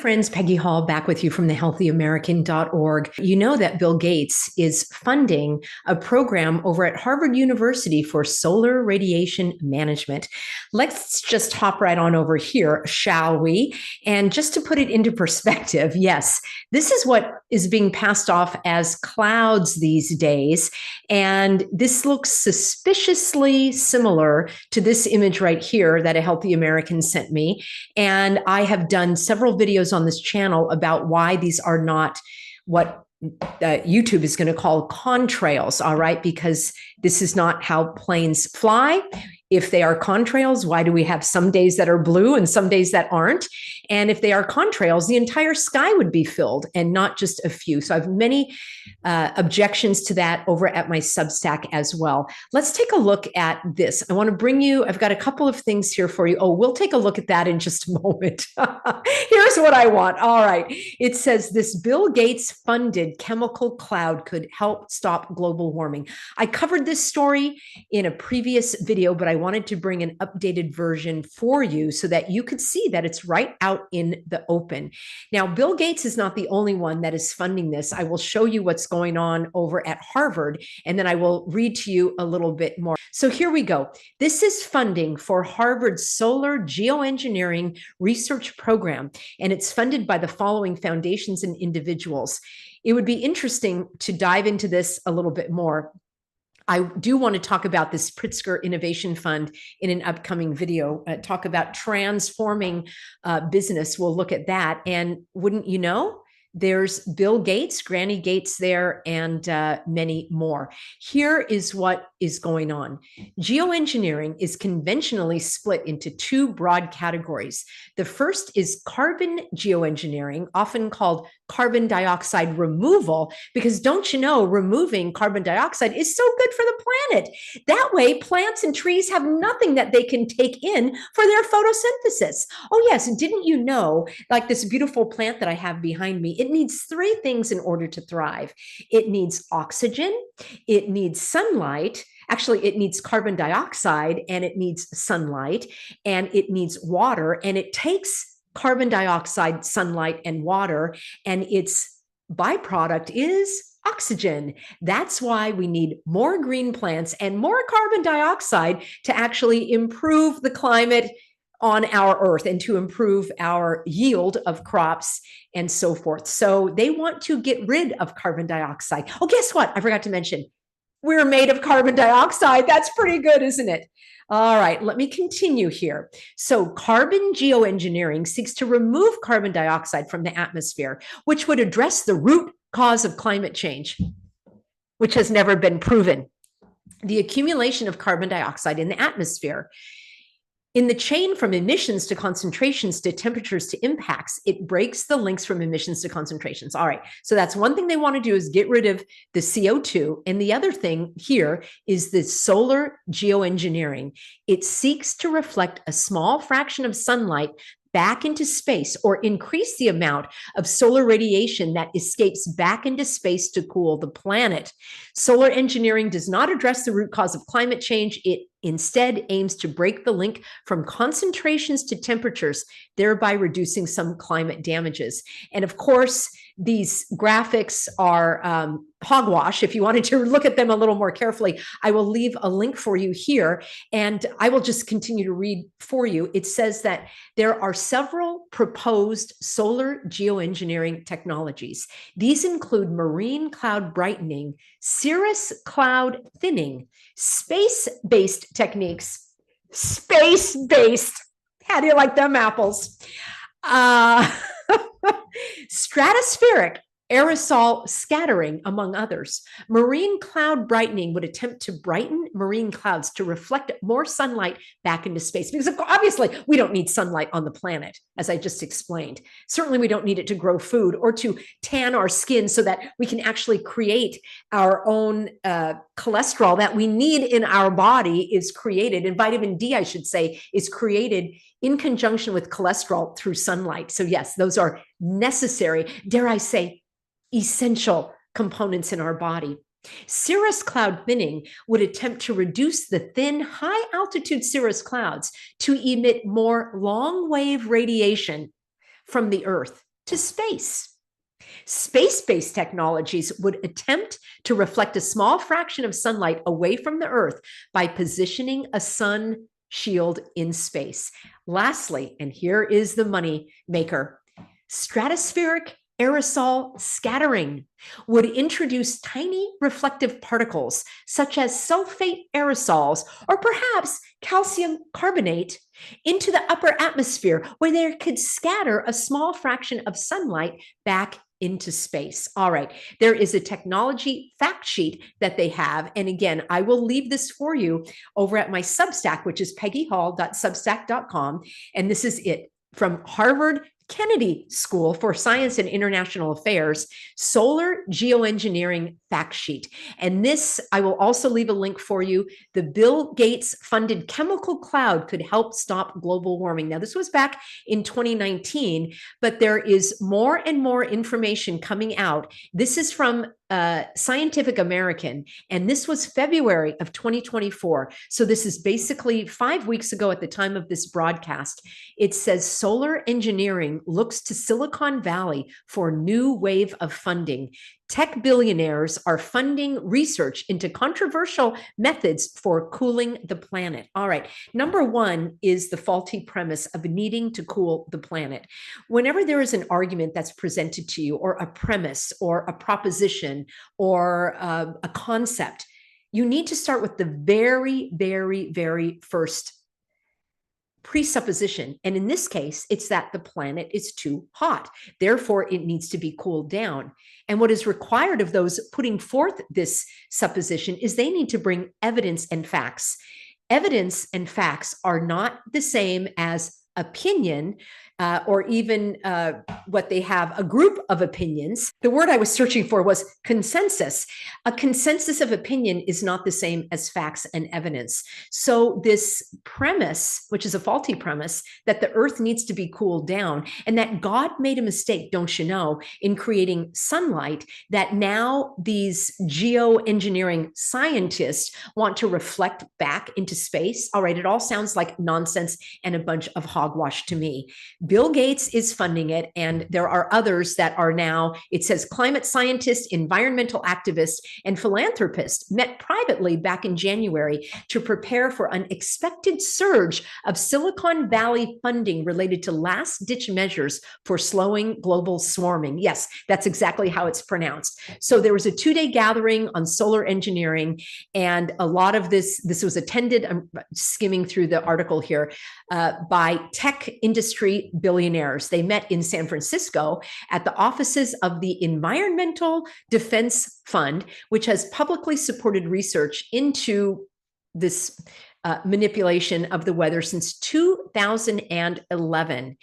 friends, Peggy Hall back with you from thehealthyamerican.org. You know that Bill Gates is funding a program over at Harvard University for solar radiation management. Let's just hop right on over here, shall we? And just to put it into perspective, yes, this is what is being passed off as clouds these days. And this looks suspiciously similar to this image right here that a Healthy American sent me. And I have done several videos on this channel about why these are not what YouTube is going to call contrails, all right? Because this is not how planes fly. If they are contrails, why do we have some days that are blue and some days that aren't? And if they are contrails, the entire sky would be filled and not just a few. So I have many objections to that over at my Substack as well. Let's take a look at this. I want to bring you, I've got a couple of things here for you. Oh, we'll take a look at that in just a moment. Here's what I want. All right. It says this Bill Gates funded chemical cloud could help stop global warming. I covered this story in a previous video, but I wanted to bring an updated version for you so that you could see that it's right out in the open. Now, Bill Gates is not the only one that is funding this. I will show you what's going on over at Harvard, and then I will read to you a little bit more. So here we go. This is funding for Harvard's solar geoengineering research program, and it's funded by the following foundations and individuals. It would be interesting to dive into this a little bit more. I do want to talk about this Pritzker Innovation Fund in an upcoming video, talk about transforming business. We'll look at that. And wouldn't you know, there's Bill Gates, Granny Gates there, and many more. Here is what is going on. Geoengineering is conventionally split into two broad categories. The first is carbon geoengineering, often called carbon dioxide removal, because don't you know, removing carbon dioxide is so good for the planet. That way, plants and trees have nothing that they can take in for their photosynthesis. Oh yes, and didn't you know, like this beautiful plant that I have behind me, it needs three things in order to thrive. It needs oxygen, it needs sunlight, actually, it needs carbon dioxide, and it needs sunlight, and it needs water, and it takes carbon dioxide, sunlight, and water, and its byproduct is oxygen. That's why we need more green plants and more carbon dioxide to actually improve the climate on our earth and to improve our yield of crops and so forth. So they want to get rid of carbon dioxide. Oh, guess what? I forgot to mention. We're made of carbon dioxide. That's pretty good, isn't it? All right, let me continue here. So carbon geoengineering seeks to remove carbon dioxide from the atmosphere, which would address the root cause of climate change, which has never been proven. The accumulation of carbon dioxide in the atmosphere. In the chain from emissions to concentrations to temperatures to impacts, it breaks the links from emissions to concentrations. All right, so that's one thing they want to do is get rid of the CO2. And the other thing here is the solar geoengineering. It seeks to reflect a small fraction of sunlight back into space or increase the amount of solar radiation that escapes back into space to cool the planet. Solar engineering does not address the root cause of climate change. It instead aims to break the link from concentrations to temperatures, thereby reducing some climate damages. And of course, these graphics are hogwash. If you wanted to look at them a little more carefully, I will leave a link for you here, and I will just continue to read for you. It says that there are several proposed solar geoengineering technologies. These include marine cloud brightening, cirrus cloud thinning, space-based techniques, space-based. How do you like them apples? Stratospheric aerosol scattering, among others. Marine cloud brightening would attempt to brighten marine clouds to reflect more sunlight back into space. Because obviously we don't need sunlight on the planet, as I just explained. Certainly we don't need it to grow food or to tan our skin so that we can actually create our own cholesterol that we need in our body is created, and vitamin D, I should say, is created in conjunction with cholesterol through sunlight. So yes, those are necessary, dare I say, essential components in our body. Cirrus cloud thinning would attempt to reduce the thin, high-altitude cirrus clouds to emit more long-wave radiation from the Earth. to space. Space-based technologies would attempt to reflect a small fraction of sunlight away from the Earth by positioning a sun shield in space. Lastly, and here is the money maker, stratospheric aerosol scattering would introduce tiny reflective particles such as sulfate aerosols or perhaps calcium carbonate into the upper atmosphere where they could scatter a small fraction of sunlight back into space. All right, there is a technology fact sheet that they have. And again, I will leave this for you over at my Substack, which is peggyhall.substack.com. And this is it from Harvard Kennedy School for Science and International Affairs, Solar Geoengineering Fact Sheet. And this, I will also leave a link for you. The Bill Gates funded chemical cloud could help stop global warming. Now, this was back in 2019, but there is more and more information coming out. This is from Scientific American, and this was February of 2024. So this is basically 5 weeks ago at the time of this broadcast. It says solar engineering looks to Silicon Valley for new wave of funding. Tech billionaires are funding research into controversial methods for cooling the planet. All right. Number one is the faulty premise of needing to cool the planet. Whenever there is an argument that's presented to you, or a premise, or a proposition, or a concept, you need to start with the very, very, very first presupposition. And in this case, it's that the planet is too hot. Therefore, it needs to be cooled down. And what is required of those putting forth this supposition is they need to bring evidence and facts. Evidence and facts are not the same as opinion, or even what they have, a group of opinions. The word I was searching for was consensus. A consensus of opinion is not the same as facts and evidence. So this premise, which is a faulty premise, that the Earth needs to be cooled down and that God made a mistake, don't you know, in creating sunlight, that now these geoengineering scientists want to reflect back into space. All right, it all sounds like nonsense and a bunch of hogwash to me. Bill Gates is funding it, and there are others that are now, it says climate scientists, environmental activists, and philanthropists met privately back in January to prepare for an expected surge of Silicon Valley funding related to last-ditch measures for slowing global swarming. Yes, that's exactly how it's pronounced. So there was a 2-day gathering on solar engineering, and a lot of this was attended, I'm skimming through the article here, by tech industry billionaires. They met in San Francisco at the offices of the Environmental Defense Fund, which has publicly supported research into this manipulation of the weather since 2011.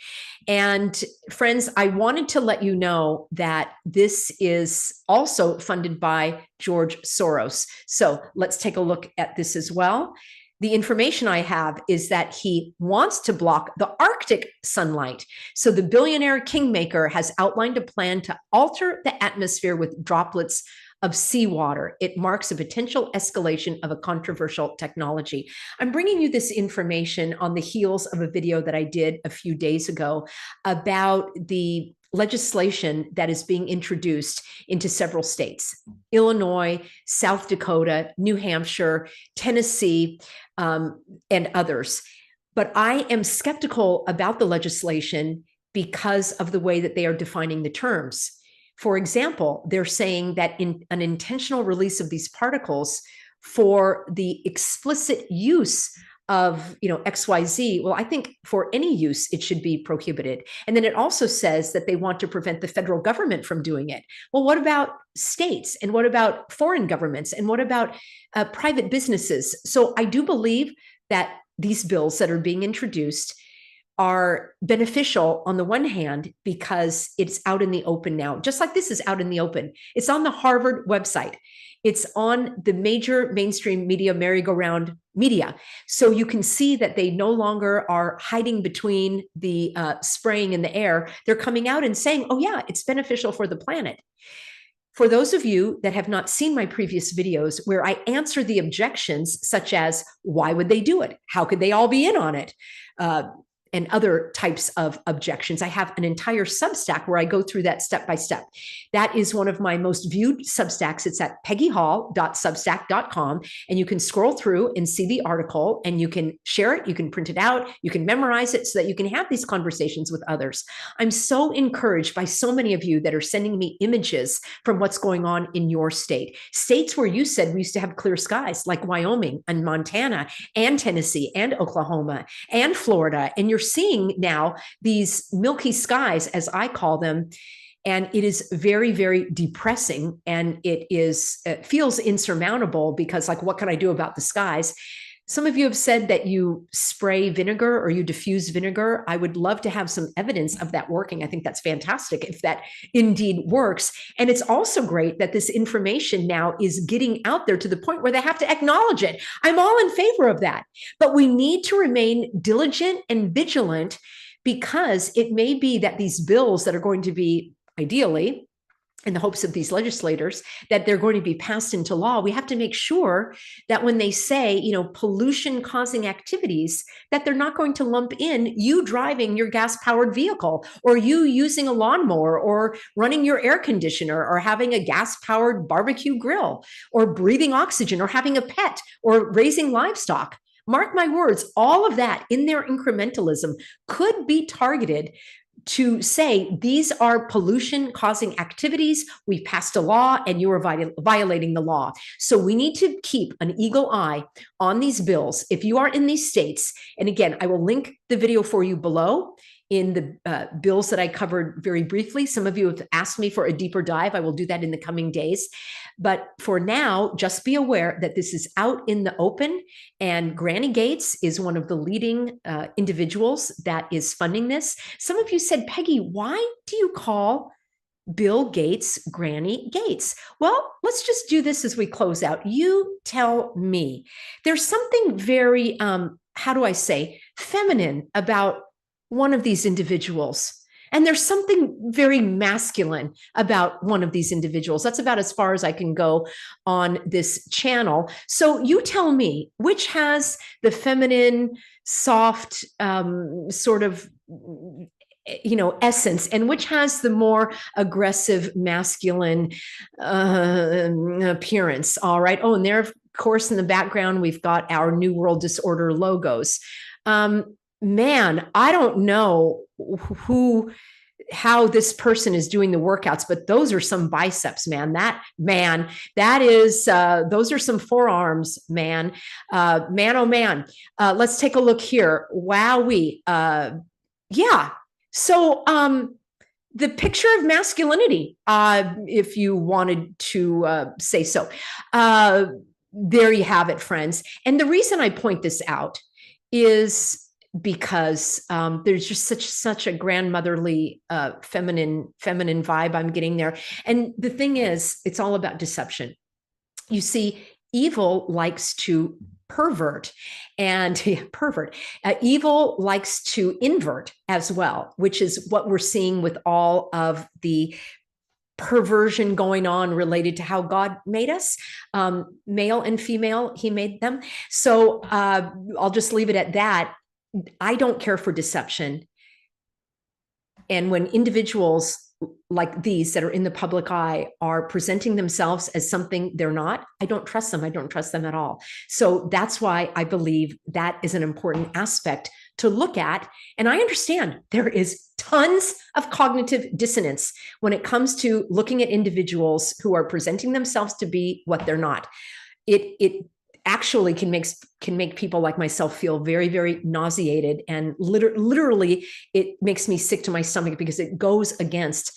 And friends, I wanted to let you know that this is also funded by George Soros. So let's take a look at this as well. The information I have is that he wants to block the Arctic sunlight. So the billionaire kingmaker has outlined a plan to alter the atmosphere with droplets of seawater. It marks a potential escalation of a controversial technology. I'm bringing you this information on the heels of a video that I did a few days ago about the legislation that is being introduced into several states: Illinois, South Dakota, New Hampshire, Tennessee, and others. But I am skeptical about the legislation because of the way that they are defining the terms. For example, they're saying that in an intentional release of these particles for the explicit use of, XYZ, well, I think for any use, it should be prohibited. And then it also says that they want to prevent the federal government from doing it. Well, what about states? And what about foreign governments? And what about private businesses? So I do believe that these bills that are being introduced are beneficial on the one hand because it's out in the open now, just like this is out in the open. It's on the Harvard website. It's on the major mainstream media, merry-go-round media. So you can see that they no longer are hiding between the spraying in the air. They're coming out and saying, oh yeah, it's beneficial for the planet. For those of you that have not seen my previous videos where I answer the objections such as, why would they do it? How could they all be in on it? and other types of objections. I have an entire Substack where I go through that step by step. That is one of my most viewed Substacks. It's at peggyhall.substack.com, and you can scroll through and see the article, and you can share it, you can print it out, you can memorize it so that you can have these conversations with others. I'm so encouraged by so many of you that are sending me images from what's going on in your state. States where you said we used to have clear skies, like Wyoming and Montana and Tennessee and Oklahoma and Florida. And you're seeing now these milky skies, as I call them. And it is very, very depressing. And it feels insurmountable because, like, what can I do about the skies? Some of you have said that you spray vinegar or you diffuse vinegar. I would love to have some evidence of that working. I think that's fantastic if that indeed works. And it's also great that this information now is getting out there to the point where they have to acknowledge it. I'm all in favor of that. But we need to remain diligent and vigilant, because it may be that these bills that are going to be, ideally, in the hopes of these legislators, that they're going to be passed into law, we have to make sure that when they say, pollution causing activities, that they're not going to lump in you driving your gas powered vehicle, or you using a lawnmower, or running your air conditioner, or having a gas powered barbecue grill, or breathing oxygen, or having a pet, or raising livestock. Mark my words, all of that in their incrementalism could be targeted to say these are pollution causing activities. We've passed a law and you are violating the law. So we need to keep an eagle eye on these bills. If you are in these states, and again, I will link the video for you below in the bills that I covered very briefly. Some of you have asked me for a deeper dive. I will do that in the coming days. But for now, just be aware that this is out in the open, and Granny Gates is one of the leading individuals that is funding this. Some of you said, Peggy, why do you call Bill Gates Granny Gates? Well, let's just do this as we close out. You tell me. There's something very, how do I say, feminine about one of these individuals. And there's something very masculine about one of these individuals. That's about as far as I can go on this channel. So you tell me, which has the feminine, soft, sort of, essence, and which has the more aggressive, masculine appearance. All right. Oh, and there, of course, in the background, we've got our New World Disorder logos. Man, I don't know how this person is doing the workouts, but those are some biceps, man. That is, those are some forearms, man. Man, oh man. Let's take a look here. Wowee. Yeah. So, the picture of masculinity, if you wanted to say so. There you have it, friends. And the reason I point this out is because there's just such a grandmotherly, feminine vibe I'm getting there. And the thing is, it's all about deception. You see, evil likes to pervert, and evil likes to invert as well, which is what we're seeing with all of the perversion going on related to how God made us, male and female, he made them. So I'll just leave it at that. I don't care for deception. And when individuals like these that are in the public eye are presenting themselves as something they're not, I don't trust them. I don't trust them at all. So that's why I believe that is an important aspect to look at. And I understand there is tons of cognitive dissonance when it comes to looking at individuals who are presenting themselves to be what they're not. It actually can make people like myself feel very, very nauseated, and literally it makes me sick to my stomach, because it goes against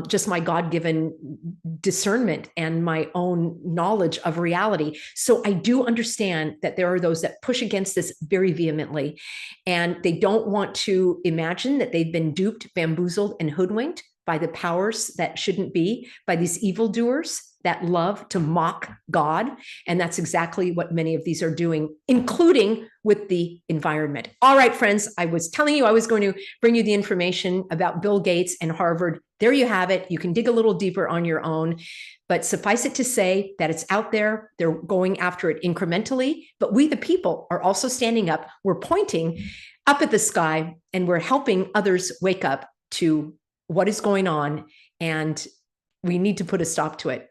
just my God-given discernment and my own knowledge of reality. So I do understand that there are those that push against this very vehemently, and they don't want to imagine that they've been duped, bamboozled, and hoodwinked by the powers that shouldn't be, by these evildoers that love to mock God. And that's exactly what many of these are doing, including with the environment. All right, friends, I was telling you I was going to bring you the information about Bill Gates and Harvard there you have it. You can dig a little deeper on your own, but suffice it to say that it's out there. They're going after it incrementally, but we, the people, are also standing up. We're pointing up at the sky, and we're helping others wake up to what is going on, and we need to put a stop to it.